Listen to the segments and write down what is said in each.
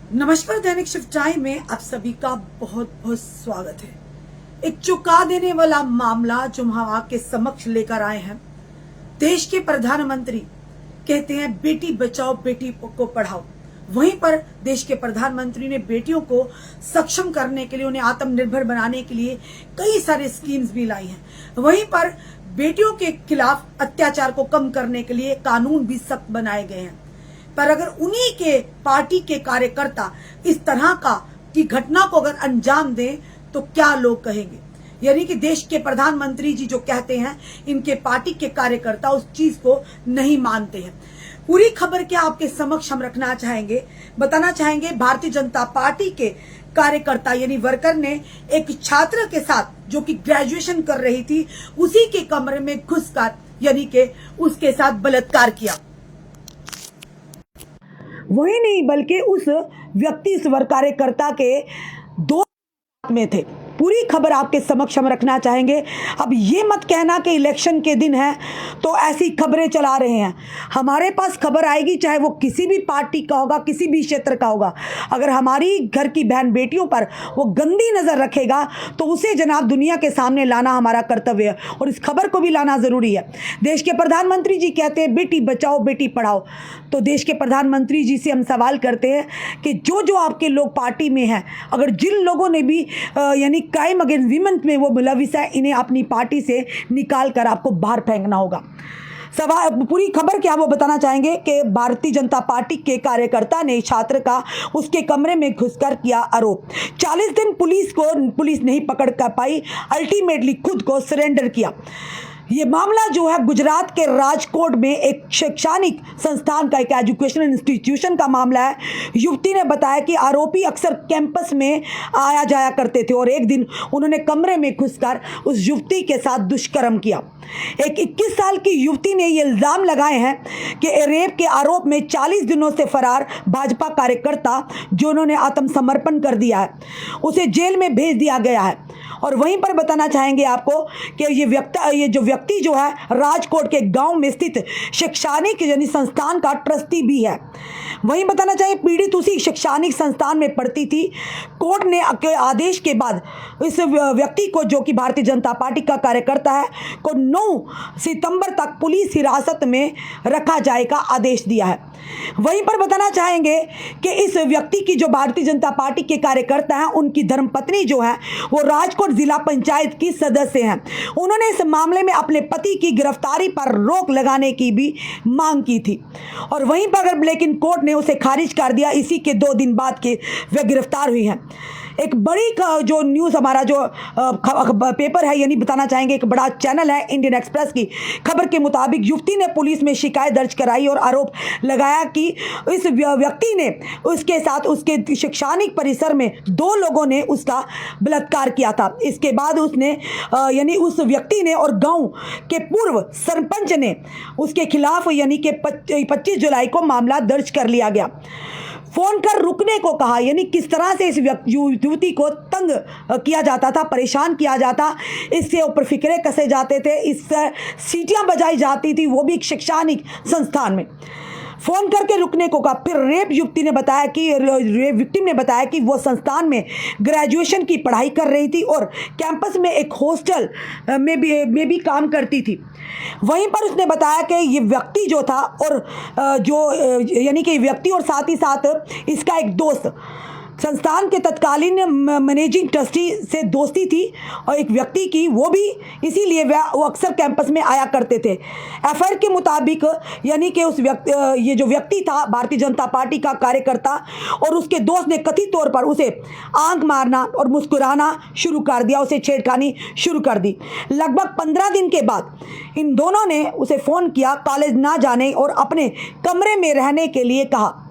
नमस्कार। दैनिक shift time में आप सभी का बहुत बहुत स्वागत है। एक चौंका देने वाला मामला जो हम आपके समक्ष लेकर आए हैं। देश के प्रधानमंत्री कहते हैं बेटी बचाओ बेटी को पढ़ाओ। वहीं पर देश के प्रधानमंत्री ने बेटियों को सक्षम करने के लिए, उन्हें आत्मनिर्भर बनाने के लिए कई सारे स्कीम्स भी लाई हैं। वहीं पर बेटियों के खिलाफ अत्याचार को कम करने के लिए कानून भी सख्त बनाए गए हैं। पर अगर उन्हीं के पार्टी के कार्यकर्ता इस तरह की घटना को अगर अंजाम दें तो क्या लोग कहेंगे। यानी कि देश के प्रधानमंत्री जी जो कहते हैं, इनके पार्टी के कार्यकर्ता उस चीज को नहीं मानते हैं। पूरी खबर क्या आपके समक्ष हम रखना चाहेंगे, बताना चाहेंगे। भारतीय जनता पार्टी के कार्यकर्ता यानी वर्कर ने एक छात्र के साथ जो कि ग्रेजुएशन कर रही थी, उसी के कमरे में घुसकर यानी कि उसके साथ बलात्कार किया। वही नहीं बल्कि उस व्यक्ति, इस वर्ग कार्यकर्ता के दो में थे। पूरी खबर आपके समक्ष हम रखना चाहेंगे। अब ये मत कहना कि इलेक्शन के दिन है तो ऐसी खबरें चला रहे हैं। हमारे पास खबर आएगी, चाहे वो किसी भी पार्टी का होगा, किसी भी क्षेत्र का होगा, अगर हमारी घर की बहन बेटियों पर वो गंदी नज़र रखेगा तो उसे जनाब दुनिया के सामने लाना हमारा कर्तव्य है और इस खबर को भी लाना ज़रूरी है। देश के प्रधानमंत्री जी कहते हैं बेटी बचाओ बेटी पढ़ाओ, तो देश के प्रधानमंत्री जी से हम सवाल करते हैं कि जो जो आपके लोग पार्टी में हैं, अगर जिन लोगों ने भी यानी क्राइम अगेंस्ट वीमेन में वो मुलविस है, इन्हें अपनी पार्टी से निकाल कर आपको बाहर फेंकना होगा। सवाल पूरी खबर क्या वो बताना चाहेंगे कि भारतीय जनता पार्टी के कार्यकर्ता ने छात्र का उसके कमरे में घुसकर किया आरोप। 40 दिन पुलिस नहीं पकड़ कर पाई, अल्टीमेटली खुद को सरेंडर किया। ये मामला जो है गुजरात के राजकोट में एक शैक्षणिक संस्थान का, एक एजुकेशनल इंस्टीट्यूशन का मामला है। युवती ने बताया कि आरोपी अक्सर कैंपस में आया जाया करते थे और एक दिन उन्होंने कमरे में घुसकर उस युवती के साथ दुष्कर्म किया। एक 21 साल की युवती ने ये इल्ज़ाम लगाए हैं कि रेप के आरोप में 40 दिनों से फरार भाजपा कार्यकर्ता जो उन्होंने आत्मसमर्पण कर दिया है, उसे जेल में भेज दिया गया है। और वहीं पर बताना चाहेंगे आपको कि ये जो व्यक्ति जो है राजकोट के गांव में स्थित शैक्षणिक यानी संस्थान का ट्रस्टी भी है। वहीं बताना चाहिए पीड़ित उसी शैक्षणिक संस्थान में पढ़ती थी। कोर्ट ने आदेश के बाद इस व्यक्ति को, जो कि भारतीय जनता पार्टी का कार्यकर्ता है, को 9 सितंबर तक पुलिस हिरासत में रखा जाए का आदेश दिया है। वहीं पर बताना चाहेंगे कि इस व्यक्ति की, जो भारतीय जनता पार्टी के कार्यकर्ता हैं, उनकी धर्मपत्नी जो है वो राजकोट जिला पंचायत की सदस्य हैं। उन्होंने इस मामले में अपने पति की गिरफ्तारी पर रोक लगाने की भी मांग की थी और वहीं पर लेकिन कोर्ट ने उसे खारिज कर दिया। इसी के 2 दिन बाद के वे गिरफ्तार हुई हैं। एक बड़ी जो न्यूज़, हमारा जो पेपर है यानी बताना चाहेंगे एक बड़ा चैनल है इंडियन एक्सप्रेस की खबर के मुताबिक युवती ने पुलिस में शिकायत दर्ज कराई और आरोप लगाया कि इस व्यक्ति ने उसके साथ उसके शैक्षणिक परिसर में 2 लोगों ने उसका बलात्कार किया था। इसके बाद उसने यानी उस व्यक्ति ने और गांव के पूर्व सरपंच ने उसके खिलाफ यानी कि 25 जुलाई को मामला दर्ज कर लिया गया। फोन कर रुकने को कहा, यानी किस तरह से इस युवती को तंग किया जाता था, परेशान किया जाता, इससे ऊपर फिक्रे कसे जाते थे, इससे सीटियां बजाई जाती थी, वो भी एक शैक्षणिक संस्थान में। फोन करके रुकने को कहा। फिर रेप विक्टिम ने बताया कि वो संस्थान में ग्रेजुएशन की पढ़ाई कर रही थी और कैंपस में एक हॉस्टल में भी काम करती थी। वहीं पर उसने बताया कि ये व्यक्ति जो था और यानी कि व्यक्ति और साथ ही साथ इसका एक दोस्त संस्थान के तत्कालीन मैनेजिंग ट्रस्टी से दोस्ती थी और एक व्यक्ति की, वो भी इसीलिए वो अक्सर कैंपस में आया करते थे। एफआईआर के मुताबिक यानी कि ये जो व्यक्ति था भारतीय जनता पार्टी का कार्यकर्ता और उसके दोस्त ने कथित तौर पर उसे आंख मारना और मुस्कुराना शुरू कर दिया, उसे छेड़खानी शुरू कर दी। लगभग 15 दिन के बाद इन दोनों ने उसे फ़ोन किया, कॉलेज ना जाने और अपने कमरे में रहने के लिए कहा।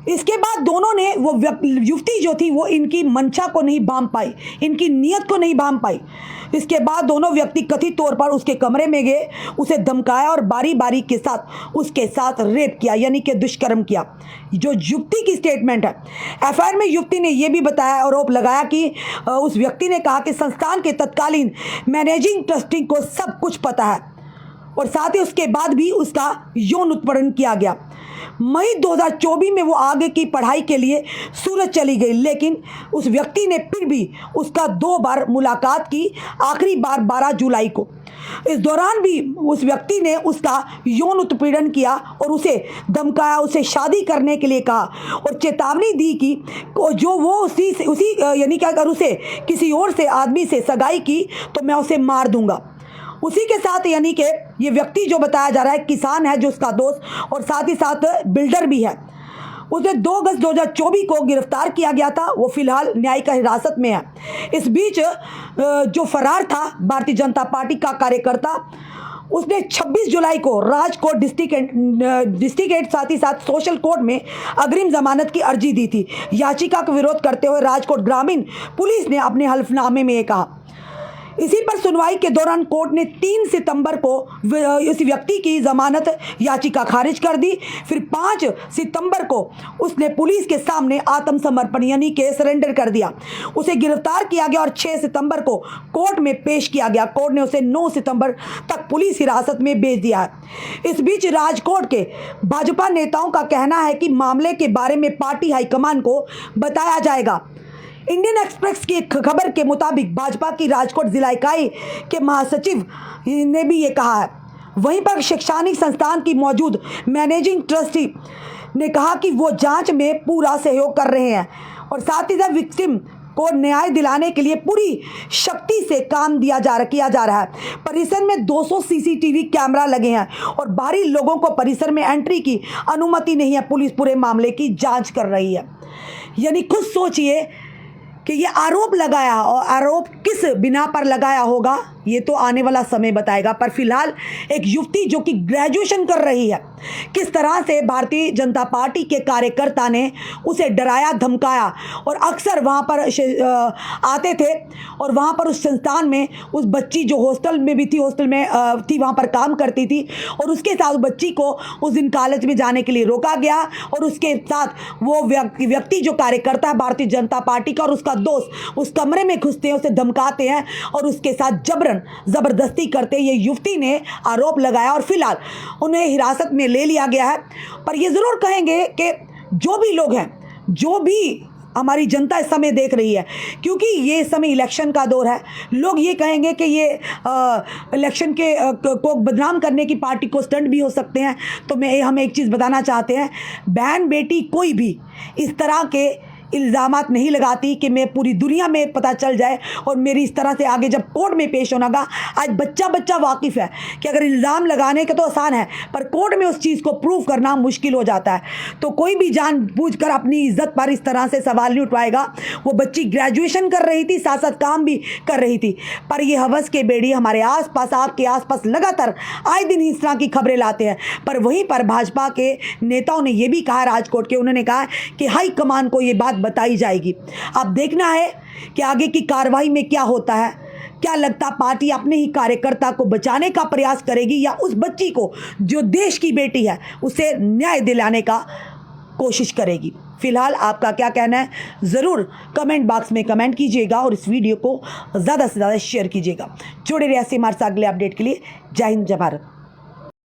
इसके बाद दोनों ने, वो युवती जो थी वो इनकी मंशा को नहीं भांप पाई, इनकी नीयत को नहीं भांप पाई। इसके बाद दोनों व्यक्ति कथित तौर पर उसके कमरे में गए, उसे धमकाया और बारी बारी के साथ उसके साथ रेप किया यानी कि दुष्कर्म किया। जो युवती की स्टेटमेंट है। एफआईआर में युवती ने यह भी बताया, आरोप लगाया कि उस व्यक्ति ने कहा कि संस्थान के तत्कालीन मैनेजिंग ट्रस्टी को सब कुछ पता है और साथ ही उसके बाद भी उसका यौन उत्पीड़न किया गया। मई 2024 में वो आगे की पढ़ाई के लिए सूरत चली गई, लेकिन उस व्यक्ति ने फिर भी उसका 2 बार मुलाकात की, आखिरी बार 12 जुलाई को। इस दौरान भी उस व्यक्ति ने उसका यौन उत्पीड़न किया और उसे धमकाया, उसे शादी करने के लिए कहा और चेतावनी दी कि जो वो उसी यानी कि अगर उसे किसी और से आदमी से सगाई की तो मैं उसे मार दूंगा। उसी के साथ यानी कि ये व्यक्ति जो बताया जा रहा है किसान है जो उसका दोस्त और साथ ही साथ बिल्डर भी है, उसे 2 अगस्त 2024 को गिरफ्तार किया गया था। वो फिलहाल न्यायिक हिरासत में है। इस बीच जो फरार था भारतीय जनता पार्टी का कार्यकर्ता, उसने 26 जुलाई को राजकोट डिस्ट्रिक्ट साथ ही साथ सोशल कोर्ट में अग्रिम जमानत की अर्जी दी थी। याचिका का विरोध करते हुए राजकोट ग्रामीण पुलिस ने अपने हल्फनामे में कहा। इसी पर सुनवाई के दौरान कोर्ट ने 3 सितंबर को इस व्यक्ति की जमानत याचिका खारिज कर दी। फिर 5 सितंबर को उसने पुलिस के सामने आत्मसमर्पण यानी कि सरेंडर कर दिया। उसे गिरफ्तार किया गया और 6 सितंबर को कोर्ट में पेश किया गया। कोर्ट ने उसे 9 सितंबर तक पुलिस हिरासत में भेज दिया है। इस बीच राजकोट के भाजपा नेताओं का कहना है कि मामले के बारे में पार्टी हाईकमान को बताया जाएगा। इंडियन एक्सप्रेस की खबर के मुताबिक भाजपा की राजकोट जिला इकाई के महासचिव ने भी ये कहा है। वहीं पर शैक्षणिक संस्थान की मौजूद मैनेजिंग ट्रस्टी ने कहा कि वो जांच में पूरा सहयोग कर रहे हैं और साथ ही साथ विक्टिम को न्याय दिलाने के लिए पूरी शक्ति से काम किया जा रहा है। परिसर में 200 सीसीटीवी कैमरा लगे हैं और बाहरी लोगों को परिसर में एंट्री की अनुमति नहीं है। पुलिस पूरे मामले की जाँच कर रही है। यानी खुद सोचिए कि ये आरोप लगाया और आरोप किस बिना पर लगाया होगा ये तो आने वाला समय बताएगा। पर फिलहाल एक युवती जो कि ग्रेजुएशन कर रही है, किस तरह से भारतीय जनता पार्टी के कार्यकर्ता ने उसे डराया धमकाया और अक्सर वहाँ पर आते थे और वहाँ पर उस संस्थान में उस बच्ची जो हॉस्टल में भी थी, हॉस्टल में थी, वहाँ पर काम करती थी और उसके साथ बच्ची को उस दिन कॉलेज में जाने के लिए रोका गया और उसके साथ वो व्यक्ति जो कार्यकर्ता है भारतीय जनता पार्टी का और उसका दोस्त उस कमरे में घुसते हैं, उसे धमकाते हैं और उसके साथ जबरदस्ती करते। ये युवती ने आरोप लगाया और फिलहाल उन्हें हिरासत में ले लिया गया है। पर ये जरूर कहेंगे कि जो भी लोग हैं, जो भी हमारी जनता इस समय देख रही है, क्योंकि ये समय इलेक्शन का दौर है, लोग ये कहेंगे कि ये इलेक्शन के को बदनाम करने की पार्टी को स्टंट भी हो सकते हैं। तो हम एक चीज़ बताना चाहते हैं, बहन बेटी कोई भी इस तरह के इल्ज़ामात नहीं लगाती कि मैं पूरी दुनिया में पता चल जाए और मेरी इस तरह से आगे जब कोर्ट में पेश होना का। आज बच्चा वाकिफ़ है कि अगर इल्ज़ाम लगाने का तो आसान है, पर कोर्ट में उस चीज़ को प्रूव करना मुश्किल हो जाता है। तो कोई भी जानबूझकर अपनी इज्जत पर इस तरह से सवाल नहीं उठवाएगा। वो बच्ची ग्रेजुएशन कर रही थी, साथ साथ काम भी कर रही थी। पर ये हवस के बेड़ी हमारे आसपास, आपके आसपास लगातार आए दिन इस तरह की खबरें लाते हैं। पर वहीं पर भाजपा के नेताओं ने ये भी कहा, राजकोट के, उन्होंने कहा कि हाई कमान को ये बात बताई जाएगी। अब देखना है कि आगे की कार्रवाई में क्या होता है। क्या लगता पार्टी अपने ही कार्यकर्ता को बचाने का प्रयास करेगी या उस बच्ची को जो देश की बेटी है उसे न्याय दिलाने का कोशिश करेगी। फिलहाल आपका क्या कहना है ज़रूर कमेंट बॉक्स में कमेंट कीजिएगा और इस वीडियो को ज़्यादा से ज़्यादा शेयर कीजिएगा। जुड़े रहिए ऐसे हमारे साथ अगले अपडेट के लिए। जय हिंद, जय भारत।